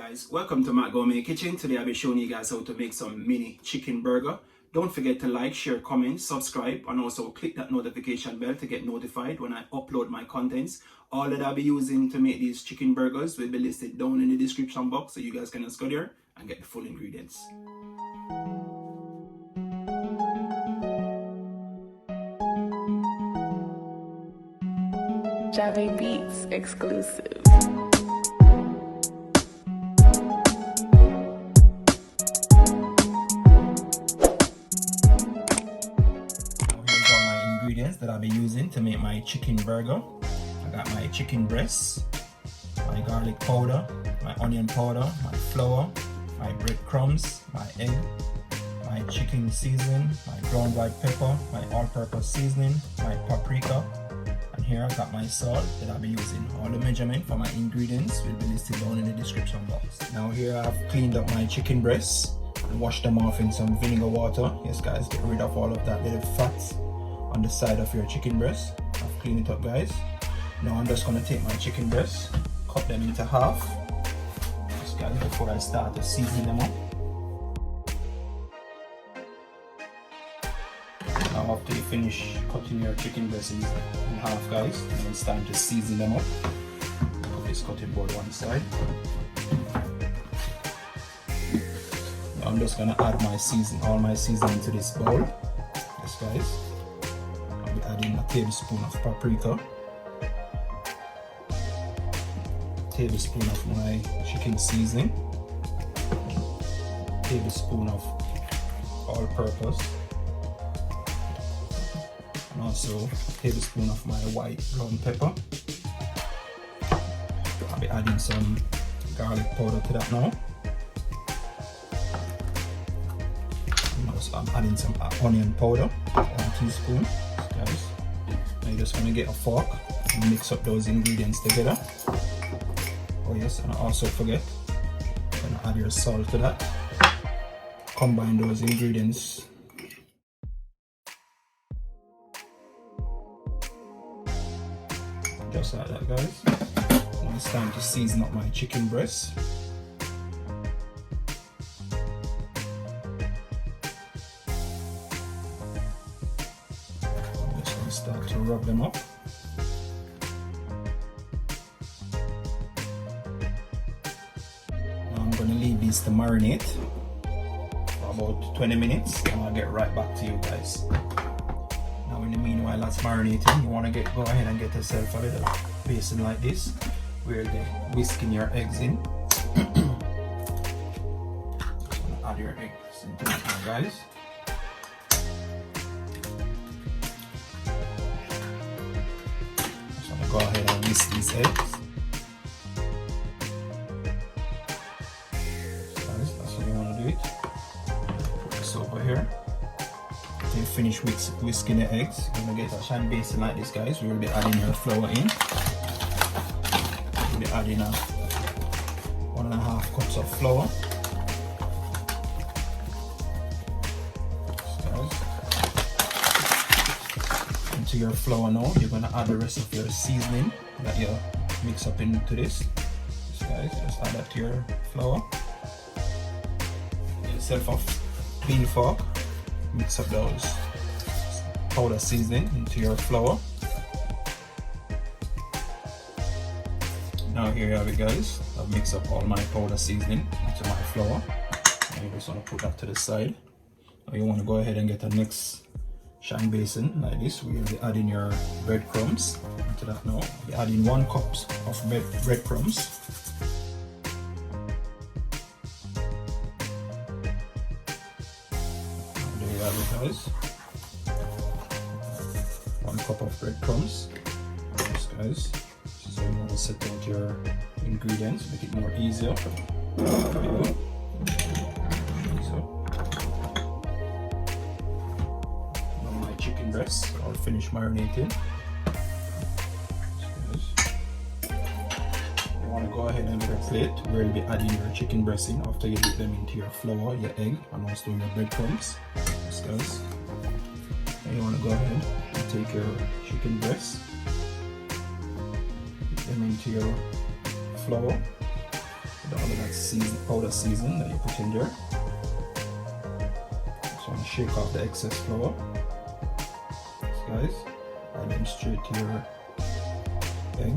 guys, welcome to Matt Gourmet Kitchen. Today I'll be showing you guys how to make some mini chicken burger. Don't forget to like, share, comment, subscribe, and also click that notification bell to get notified when I upload my contents. All that I'll be using to make these chicken burgers will be listed down in the description box, so you guys can just go there and get the full ingredients. Jave Beats exclusive. That I'll be using to make my chicken burger. I got my chicken breasts, my garlic powder, my onion powder, my flour, my breadcrumbs, my egg, my chicken seasoning, my ground white pepper, my all-purpose seasoning, my paprika, and here I got my salt that I'll be using. All the measurement for my ingredients will be listed down in the description box. Now here I've cleaned up my chicken breasts and washed them off in some vinegar water. Yes guys, get rid of all of that little fats on the side of your chicken breast. I've cleaned it up guys. Now I'm just going to take my chicken breasts, cut them into half just guys before I start to season them up. Now after you finish cutting your chicken breasts in half guys, then it's time to season them up. Put this cutting board one side. Now I'm just going to add all my seasoning to this bowl. Yes guys. Adding a tablespoon of paprika, tablespoon of my chicken seasoning, tablespoon of all-purpose, and also a tablespoon of my white ground pepper. I'll be adding some garlic powder to that now. And also I'm adding some onion powder, 1 teaspoon. Guys, now you're just going to get a fork and mix up those ingredients together. Oh yes, and also forget, you're going to add your salt to that. Combine those ingredients. Just like that guys. Now it's time to season up my chicken breast. Start to rub them up. Now I'm going to leave these to marinate for about 20 minutes and I'll get right back to you guys. Now in the meanwhile that's marinating, you want to go ahead and get yourself a little basin like this where you're whisking your eggs in. Just going to add your eggs into it now guys. Go ahead and whisk these eggs. That's how you want to do it. Put this over here. After you finish whisking the eggs, you're going to get a shan basin like this guys. We will be adding your flour in. We'll be adding 1.5 cups of flour. To your flour now, you're going to add the rest of your seasoning that you mix up into this. Guys, just add that to your flour. Get yourself a clean fork, mix up those powder seasoning into your flour. Now here you have it guys. I've mixed up all my powder seasoning into my flour. And you just want to put that to the side. Now you want to go ahead and get a next shan basin like this. We'll be adding your breadcrumbs into that now. We'll be adding 1 cup of breadcrumbs. There you have it guys. 1 cup of breadcrumbs. Yes guys. This is how you want to set out your ingredients, make it more easier. There you go. Breasts are finished marinating. You want to go ahead and get a plate where you'll be adding your chicken breasts in after you dip them into your flour, your egg, and also your breadcrumbs. Yes, guys. And you want to go ahead and take your chicken breasts, dip them into your flour, All of that powder season that you put in there. Just want to shake off the excess flour. Guys, add them straight to your egg.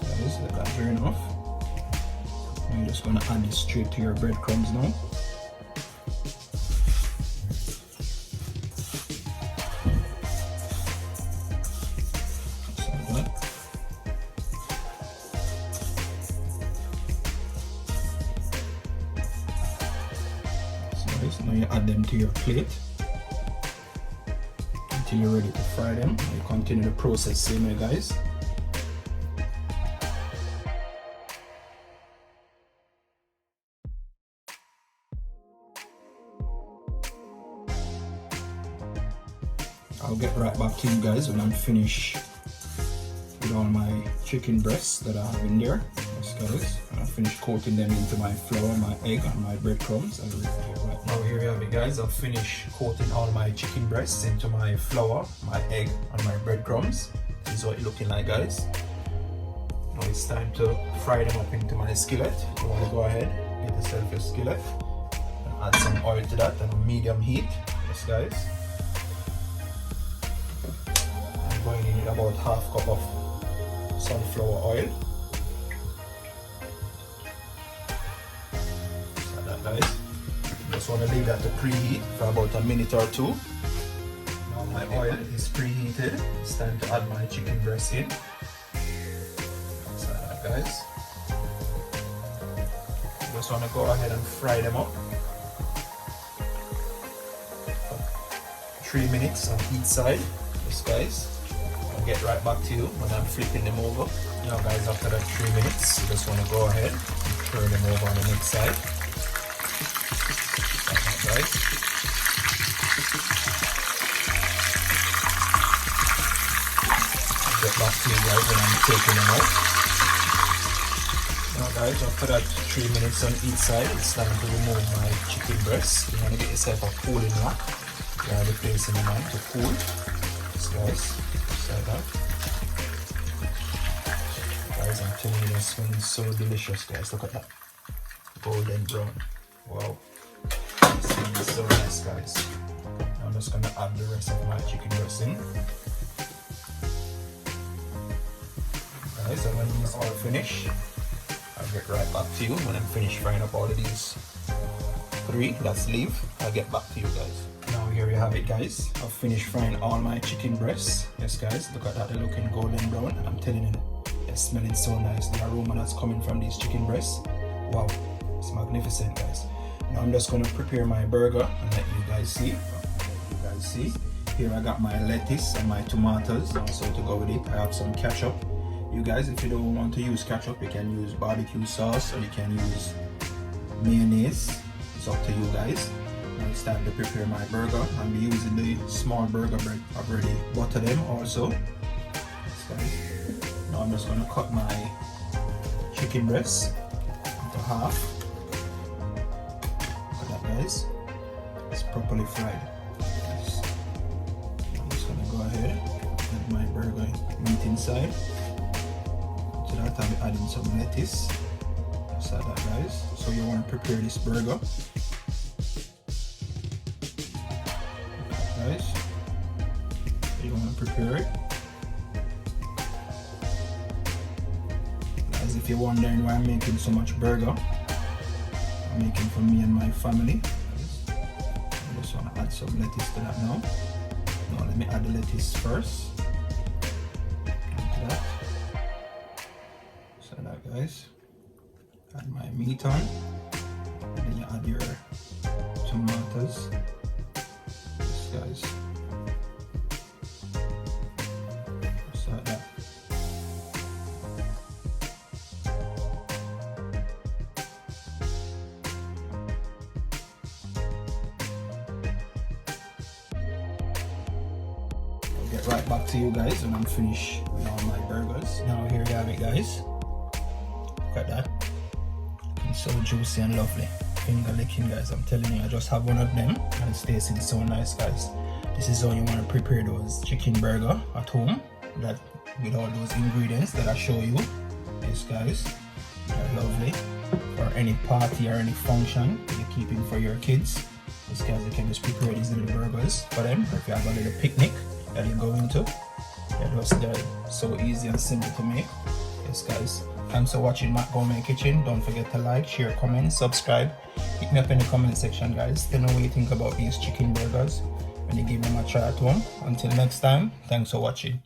Guys, let that drain off. And you're just going to add this straight to your breadcrumbs now. So now you add them to your plate until you're ready to fry them. You continue the process same way, guys. I'll get right back to you guys when I'm finished with all my chicken breasts that I have in there. Yes, guys. I finished coating them into my flour, my egg, and my breadcrumbs. Right now, here you have it, guys. I've finished coating all my chicken breasts into my flour, my egg, and my breadcrumbs. This is what it's looking like, guys. Now it's time to fry them up into my skillet. You want to go ahead, get yourself your skillet, and add some oil to that on medium heat. Yes, guys. I'm going in about half cup of sunflower oil. So that, guys. Just want to leave that to preheat for about a minute or two. Now my oil is preheated. It's time to add my chicken breast in. So that, guys. Just want to go ahead and fry them up. 3 minutes on each side. Yes, guys. I'll get right back to you when I'm flipping them over. Now, guys, after that 3 minutes, you just want to go ahead and turn them over on the next side. Right. Get back to you guys when I'm taking them out. Now, guys, after that 3 minutes on each side, it's time to remove my chicken breast. You want to get yourself a cooling rack. You have the place in the mind to cool. Yes, guys, just like that. Guys, I'm telling you, this one is so delicious, guys. Look at that golden brown. Wow. It's so nice, guys. I'm just gonna add the rest of my chicken breast in. Guys, and when it's all finished, I'll get right back to you when I'm finished frying up all of these 3 that's leave. I'll get back to you guys. Now here you have it, guys. I've finished frying all my chicken breasts. Yes, guys, look at that, they're looking golden brown. I'm telling you, they're smelling so nice. The aroma that's coming from these chicken breasts, wow, it's magnificent, guys. Now I'm just going to prepare my burger and let you guys see. Here I got my lettuce and my tomatoes also to go with it. I have some ketchup. You guys, if you don't want to use ketchup, you can use barbecue sauce or you can use mayonnaise. It's up to you guys. Now it's time to prepare my burger. I'm using the small burger bread. I've already buttered them also. Now I'm just going to cut my chicken breast into half. Guys, it's properly fried. Yes. I'm just gonna go ahead and add my burger meat inside. To that I'll be adding some lettuce. Just like that, guys. So you want to prepare this burger, guys. You want to prepare it, guys. If you're wondering why I'm making so much burger, I'm making for me and my family. I just want to add some lettuce to that now. Now let me add the lettuce first. Into that. So that, guys. Add my meat on. And then you add your tomatoes. Yes, guys. Just like that. Get right back to you guys when I'm finished with all my burgers. Now here you have it, guys. Look at that. It's so juicy and lovely. Finger licking, guys. I'm telling you, I just have one of them and it's tasting so nice, guys. This is how you want to prepare those chicken burger at home. That with all those ingredients that I show you. Yes guys, they're lovely for any party or any function that you're keeping for your kids. Yes guys, you can just prepare these little burgers for them, or if you have a little picnic that you're going to. They're so easy and simple to make. Yes guys, thanks for watching Matt Gourmet Kitchen. Don't forget to like, share, comment, subscribe. Hit me up in the comment section guys. Tell me what you think about these chicken burgers when you give them a try at home. Until next time, thanks for watching.